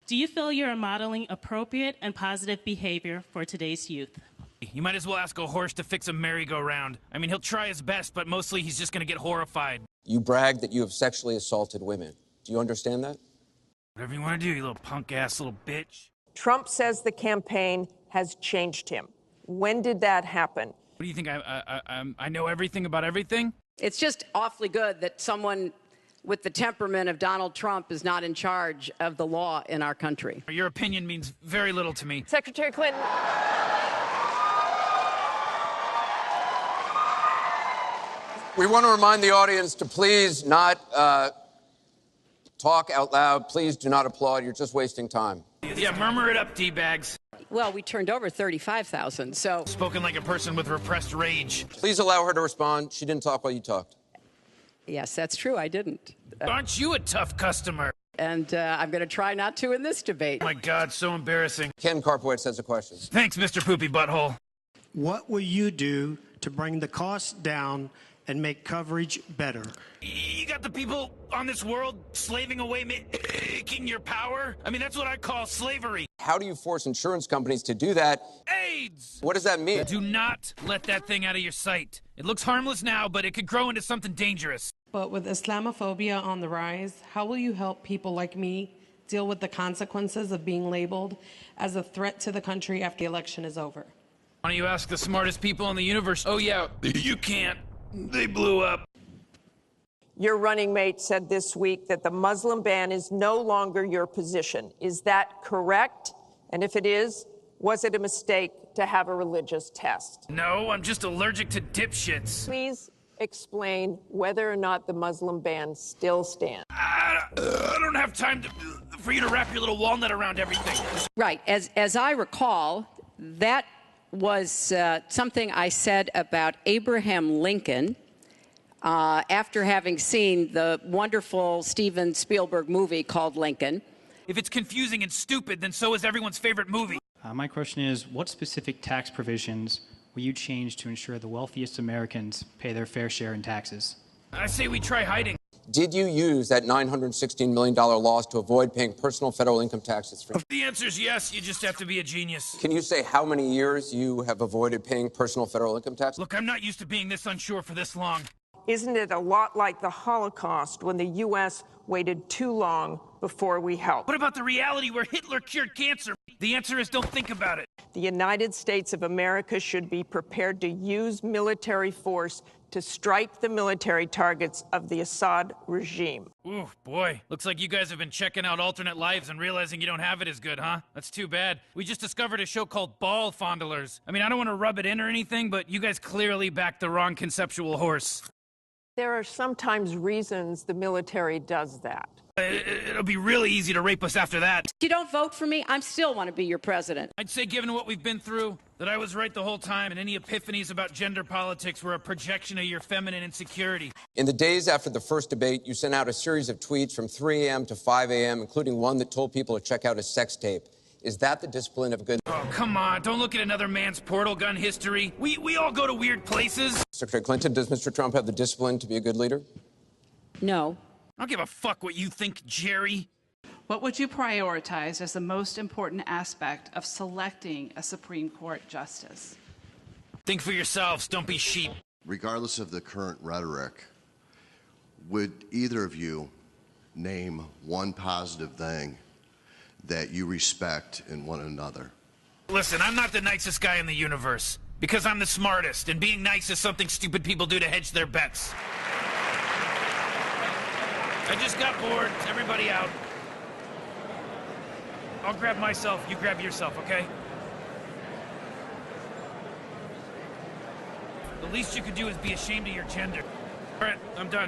Do you feel you're modeling appropriate and positive behavior for today's youth? You might as well ask a horse to fix a merry-go-round. I mean, he'll try his best, but mostly he's just gonna get horrified. You brag that you have sexually assaulted women. Do you understand that? Whatever you want to do, you little punk-ass little bitch. Trump says the campaign has changed him. When did that happen? What do you think, I know everything about everything? It's just awfully good that someone with the temperament of Donald Trump is not in charge of the law in our country. Your opinion means very little to me. Secretary Clinton. We want to remind the audience to please not talk out loud. Please do not applaud. You're just wasting time. Yeah, murmur it up, D-bags. Well, we turned over 35,000, so... Spoken like a person with repressed rage. Please allow her to respond. She didn't talk while you talked. Yes, that's true, I didn't. Aren't you a tough customer? And I'm going to try not to in this debate. Oh my God, so embarrassing. Ken Carpowitz has a question. Thanks, Mr. Poopy Butthole. What will you do to bring the costs down and make coverage better? You got the people on this world slaving away, making your power? I mean, that's what I call slavery. How do you force insurance companies to do that? AIDS! What does that mean? Do not let that thing out of your sight. It looks harmless now, but it could grow into something dangerous. But with Islamophobia on the rise, how will you help people like me deal with the consequences of being labeled as a threat to the country after the election is over? Why don't you ask the smartest people in the universe? Oh yeah, you can't. They blew up. Your running mate said this week that the Muslim ban is no longer your position. Is that correct? And if it is, was it a mistake to have a religious test? No, I'm just allergic to dipshits. Please explain whether or not the Muslim ban still stands. I don't have time for you to wrap your little walnut around everything. Right. As I recall, that was something I said about Abraham Lincoln after having seen the wonderful Steven Spielberg movie called Lincoln. If it's confusing and stupid, then so is everyone's favorite movie. My question is, what specific tax provisions will you change to ensure the wealthiest Americans pay their fair share in taxes? I say we try hiding. Did you use that $916 million loss to avoid paying personal federal income taxes? The answer is yes. You just have to be a genius. Can you say how many years you have avoided paying personal federal income tax? Look, I'm not used to being this unsure for this long. Isn't it a lot like the Holocaust when the U.S. waited too long before we helped? What about the reality where Hitler cured cancer? The answer is don't think about it. The United States of America should be prepared to use military force to strike the military targets of the Assad regime. Ooh, boy. Looks like you guys have been checking out alternate lives and realizing you don't have it as good, huh? That's too bad. We just discovered a show called Ball Fondlers. I mean, I don't want to rub it in or anything, but you guys clearly backed the wrong conceptual horse. There are sometimes reasons the military does that. It'll be really easy to rape us after that. If you don't vote for me, I still want to be your president. I'd say, given what we've been through, that I was right the whole time, and any epiphanies about gender politics were a projection of your feminine insecurity. In the days after the first debate, you sent out a series of tweets from 3 a.m. to 5 a.m., including one that told people to check out a sex tape. Is that the discipline of good? Oh, come on. Don't look at another man's portal gun history. We all go to weird places. Secretary Clinton, does Mr. Trump have the discipline to be a good leader? No. I don't give a fuck what you think, Jerry. What would you prioritize as the most important aspect of selecting a Supreme Court justice? Think for yourselves. Don't be sheep. Regardless of the current rhetoric, would either of you name one positive thing that you respect in one another? Listen, I'm not the nicest guy in the universe because I'm the smartest, and being nice is something stupid people do to hedge their bets. I just got bored. Everybody out. I'll grab myself. You grab yourself, okay? The least you could do is be ashamed of your gender. All right, I'm done.